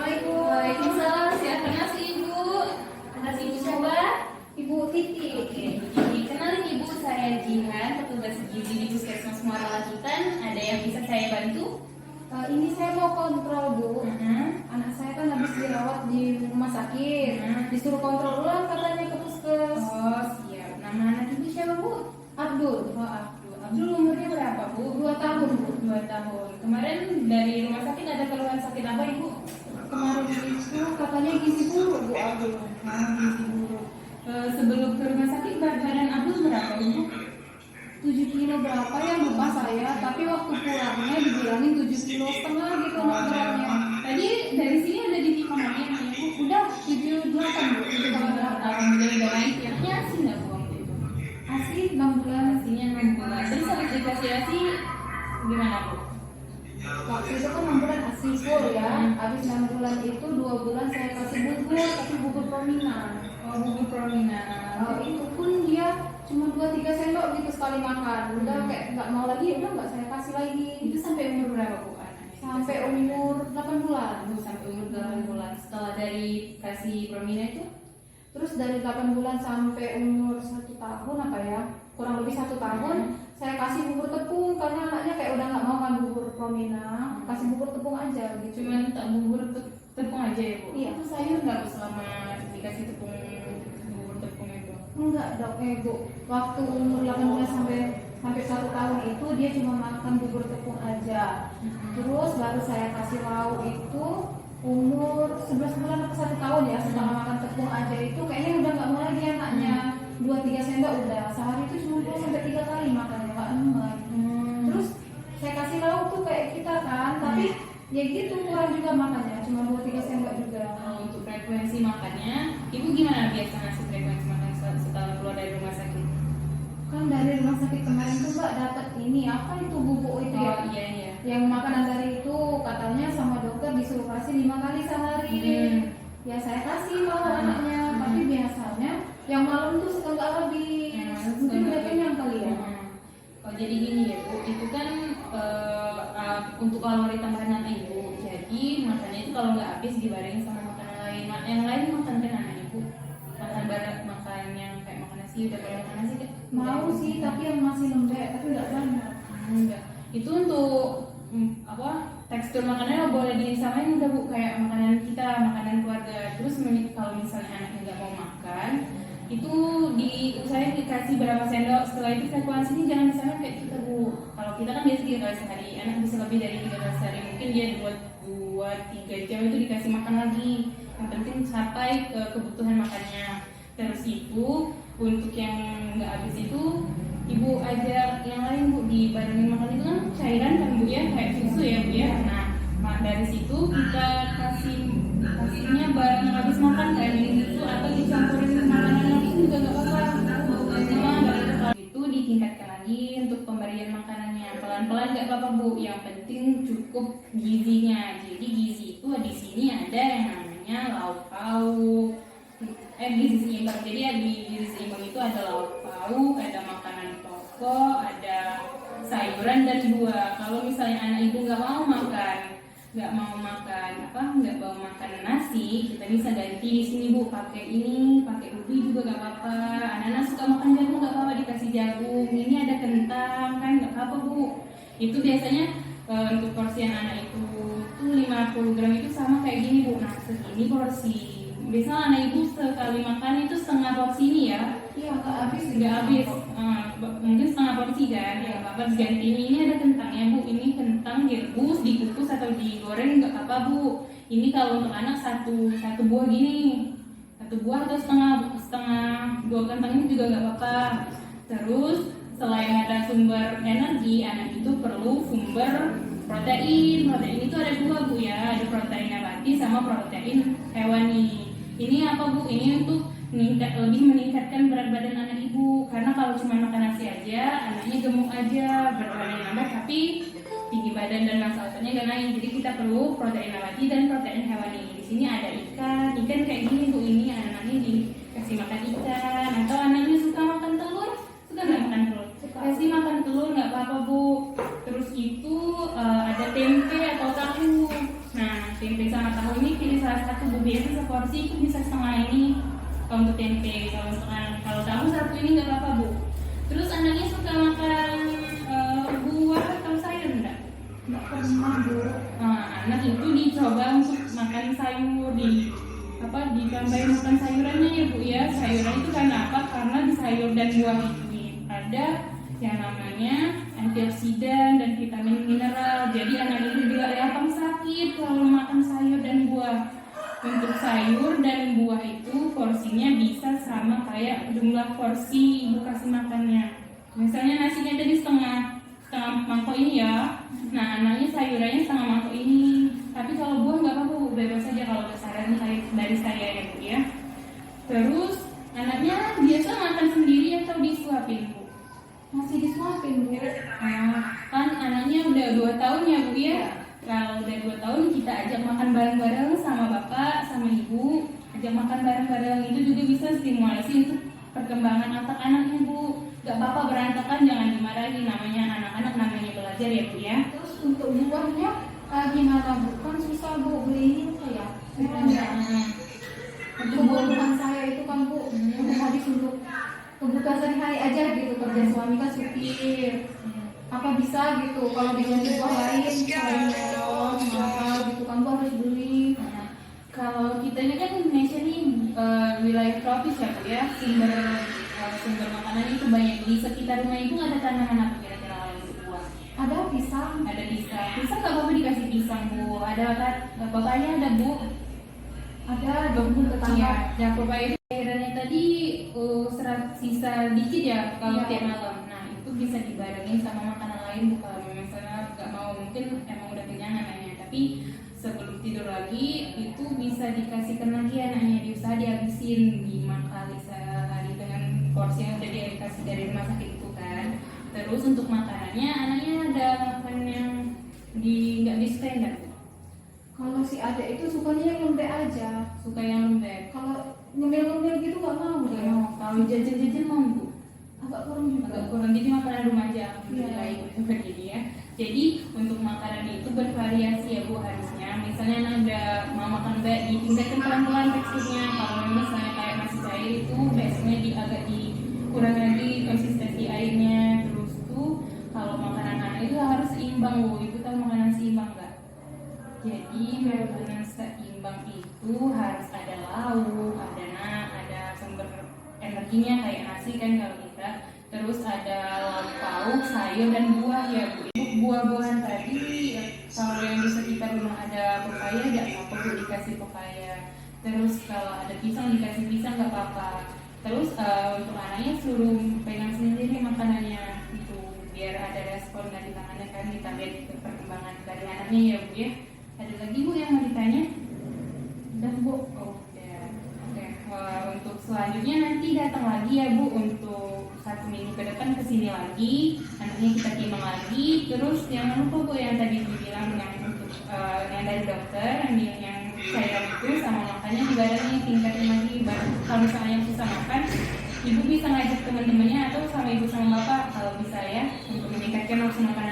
Assalamualaikum. Waalaikumsalam. Silakan nasi Ibu. Nasi Ibu coba. Ibu Titi. Oke, Ibu. Kenalin Ibu, saya Jihan, petugas gizi di Puskesmas Muara Lanjutan. Ada yang bisa saya bantu? Ini saya mau kontrol Bu. Anak saya kan habis dirawat di rumah sakit. Disuruh kontrol ulang katanya ke puskes. Oh, siap. Nama anak Ibu siapa, Bu? Abdul. Oh, Abdul. Abdul umurnya berapa, Bu? 2 tahun Bu. 2 tahun. Kemarin dari rumah sakit ada keluhan sakit apa, Ibu? Kemarin itu katanya gizi buruk Bu Abdul. Gizi buruk. Sebelum ke rumah sakit berat badan Abdul berapa, Ibu? 7 kilo berapa ya lupa saya. Tapi waktu pulangnya dibilangin 7,5 kilo gitu beratnya. Tadi dari sini ada di kamarnya, Ibu? Udah 7,8 Bu. 7,8. Alhamdulillah udah naik ya. Ini asin nggak, Bu, waktu itu? Asli 6 bulan. Asinya 6 bulan. Terus habis dikasih asi gimana, Bu? Waktu itu kan 6 bulan ASI full ya. Habis 6 bulan itu 2 bulan saya kasih bubur, tapi bubur Promina. Oh, bubur Promina. Itu pun dia cuma 2-3 sendok gitu sekali makan. Udah kayak nggak mau lagi, udah nggak saya kasih lagi. Itu sampai umur berapa, Bu, anaknya? Sampai umur 8 bulan. Sampai umur 8 bulan. Setelah dari kasih Promina itu? Terus dari 8 bulan sampai umur 1 tahun apa ya, kurang lebih 1 tahun, saya kasih bubur tepung karena anaknya kayak udah nggak mau kan bubur Promina, kasih bubur tepung aja gitu. Cuman tak bubur tepung aja ya, Bu? Iya. Itu sayur nggak, Bu, selama dikasih tepung bubur tepung itu? Enggak dok, Bu. Waktu umur 18 sampai 1 tahun itu dia cuma makan bubur tepung aja. Terus baru saya kasih lauk itu umur 11 bulan atau 1 tahun ya, setelah makan tepung aja itu kayaknya udah nggak mau lagi anaknya. 2-3 sendok udah. Sehari itu cuma 2 sampai 3 kali makannya, nggak enak. Terus saya kasih lauk tuh kayak kita kan, tapi ya gitu kurang juga makannya, cuma 2-3 sendok juga. Untuk frekuensi makannya, Ibu gimana biasa ngasih frekuensi makan setelah keluar dari rumah sakit? Kan dari rumah sakit kemarin tuh Mbak dapat ini apa itu bubuk itu ya? Oh, iya. Yang makanan dari itu katanya sama dokter disuruh kasih 5 kali sehari. Ya saya kasih mau anaknya, tapi biasanya yang malam tuh suka nggak habis. Mungkin udah kenyang kali ya. Oh, jadi gini ya, Bu, itu kan untuk kalori tambahan anak Ibu. Jadi makannya itu kalau nggak habis dibarengin sama makanan lain. Yang lain makan kan anak Ibu? Makan bareng, makan yang kayak makan nasi, udah kayak makan nasi kan? Mau sih, tapi yang masih lembek, tapi nggak banyak. Enggak. Itu untuk tekstur makanannya boleh disamain udah, Bu, kayak makanan kita, makanan keluarga. Terus kalau misalnya anaknya nggak mau makan, itu saya dikasih berapa sendok, setelah itu frekuensinya jangan disamain kayak kita, Bu. Kalau kita kan biasa 3 kali sehari, anak bisa lebih dari 3 kali sehari, mungkin dia 2-3 jam itu dikasih makan lagi. Yang penting sampai ke kebutuhan makannya. Terus Ibu untuk yang nggak habis itu Ibu ajar yang lain, Bu, dibarengin makan itu kan cairan kan, Bu, ya, kayak susu ya, Bu, ya. Nah, dari situ kita kasihnya bareng habis makan kayak susu atau dicampurin makanan langsung juga nggak apa-apa. Cuma itu ditingkatkan lagi untuk pemberian makanannya pelan-pelan, nggak apa-apa, Bu. Yang penting cukup gizinya. Jadi gizi itu di sini ada yang namanya lauk pauk. Gizi seimbang. Jadi ya di gizi seimbang itu ada lauk pauk, ada makanan pokok, ada sayuran dan buah. Kalau misalnya anak Ibu nggak mau makan nasi, kita bisa ganti di sini, Bu, pakai ini, pakai ubi juga nggak apa-apa. Anak-anak suka makan jagung nggak apa-apa, dikasih jagung. Ini ada kentang kan nggak apa-apa, Bu. Itu biasanya untuk porsi anak itu tuh 50 gram itu sama kayak gini, Bu. Nah, segini porsi. Biasanya anak Ibu sekali makan itu setengah porsi ini ya. Iya, nggak habis. Mungkin setengah porsi kan, ya apa-apa diganti. Ini ada kentangnya, Bu. Ini kentang direbus, dikukus atau digoreng nggak apa-apa, Bu. Ini kalau untuk anak satu buah gini, 1 buah atau setengah buah kentang ini juga nggak apa-apa. Terus selain ada sumber energi, anak itu perlu sumber protein. Protein itu ada 2, Bu, ya. Ada protein nabati sama protein hewani. Ini apa, Bu? Ini untuk lebih meningkatkan berat badan anak Ibu. Karena kalau cuma makan nasi aja, anaknya gemuk aja, berat badan nambah, tapi tinggi badan dan massa ototnya gak naik. Jadi kita perlu protein nabati dan protein hewani. Di sini ada ikan kayak gini, Bu. Ini anaknya dikasih makan ikan. Atau anaknya suka makan telur, suka nggak makan telur? Kasih makan telur nggak apa-apa, Bu. Terus itu ada tempe atau tahu. Nah, tempe sama tahu ini pilih porsi itu bisa setengah ini kalau untuk tempe, kalau untuk anak, kalau tahu satu ini nggak apa-apa bu. Terus anaknya suka makan buah atau sayur enggak? Nggak pernah bu. Anak itu dicoba untuk makan sayur, ditambahin makan sayurannya ya bu ya. Sayuran itu karena apa? Karena di sayur dan buah itu ada yang namanya antioksidan dan vitamin mineral. Jadi anak itu juga gampang sakit kalau makan sayur dan buah. Untuk sayur dan buah itu porsinya bisa sama kayak jumlah porsi ibu kasih makannya. Misalnya nasinya tadi setengah mangkok ini ya. Nah anaknya sayurannya setengah mangkok ini. Tapi kalau buah nggak apa-apa bu, bebas saja kalau ada saran dari saya ya bu ya. Terus anaknya biasa makan sendiri atau disuapin bu? Masih disuapin bu. Kan anaknya udah 2 tahun ya bu ya. Kalau udah 2 tahun kita ajak makan bareng-bareng sama bapak, sama ibu. Ajak makan bareng-bareng itu juga bisa stimulasi untuk perkembangan otak anaknya bu. Gak apa-apa berantakan, jangan dimarahin, namanya anak-anak namanya belajar ya bu ya. Terus untuk buahnya gimana bu? Kan susah bu beli ini ya. Untuk buah saya itu kan bu, udah habis untuk kebutuhan sehari-hari aja gitu, kerja suami kan supir. Apa bisa gitu kalau diganti buah lain selain melon, mahal gitu kan bu harus beli. Kalau kita ini kan Indonesia nih wilayah tropis ya bu ya, sumber makanan itu banyak. Di sekitar rumah itu ada tanaman apa kira-kira untuk buah? Ada pisang. Ada pisang. Pisang nggak apa-apa dikasih pisang bu. Ada papaya ada bu. Ada kebun tetangga. Ya papaya itu cairannya tadi serat sisa dikit ya kalau Iya. tiap malam. Nah itu bisa dibarengin sama makanan lain bu. Kalau misalnya nggak mau, mungkin emang udah kenyang anaknya, tapi sebelum tidur lagi itu bisa dikasihkan lagi anaknya, diusaha dihabisin 5 kali sehari dengan porsi yang udah dikasih dari rumah sakit itu kan. Terus untuk makanannya anaknya ada makan yang nggak disukai nggak? Kalau si adek itu sukanya yang lembek aja. Suka yang lembek. Kalau ngemil-ngemil gitu nggak mau Nggak dia. mau. Kalau jajan-jajan mau bu? Agak kurang juga. Agak kurang, jadi makanan rumah aja Iya. begini ya. Jadi untuk makanan itu bervariasi ya bu harusnya. Misalnya ada mau makan baik ditingkatkan pelan-pelan teksturnya. Kalau misalnya kayak nasi cair itu biasanya agak dikurang lagi konsistensi airnya. Terus tuh kalau makanan anak itu harus seimbang bu. Ibu tahu makanan seimbang nggak? Jadi makanan seimbang itu harus ada lauk, ada sumber energinya kayak nasi kan kalau kita. Terus ada lauk pauk, sayur dan buah ya bu. Buah-buahan tadi kalau yang di sekitar rumah ada pepaya, nggak apa-apa bu dikasih pepaya. Terus kalau ada pisang dikasih pisang nggak apa-apa. Terus untuk anaknya suruh pegang sendiri makanannya itu biar ada respon dari tangannya kan, kita lihat perkembangan dari anaknya ya bu ya. Ada lagi bu yang mau ditanya? Udah bu. Oh ya, oke. Untuk selanjutnya nanti datang lagi ya bu untuk 1 minggu ke depan kesini lagi, anaknya kita timbang lagi. Terus jangan lupa bu yang tadi dibilang yang untuk yang dari dokter yang saya itu sama makannya juga ada nih tingkatin lagi. Kalau misalnya yang susah makan, ibu bisa ngajak teman-temannya atau sama ibu sama bapak kalau bisa ya untuk meningkatkan nafsu makan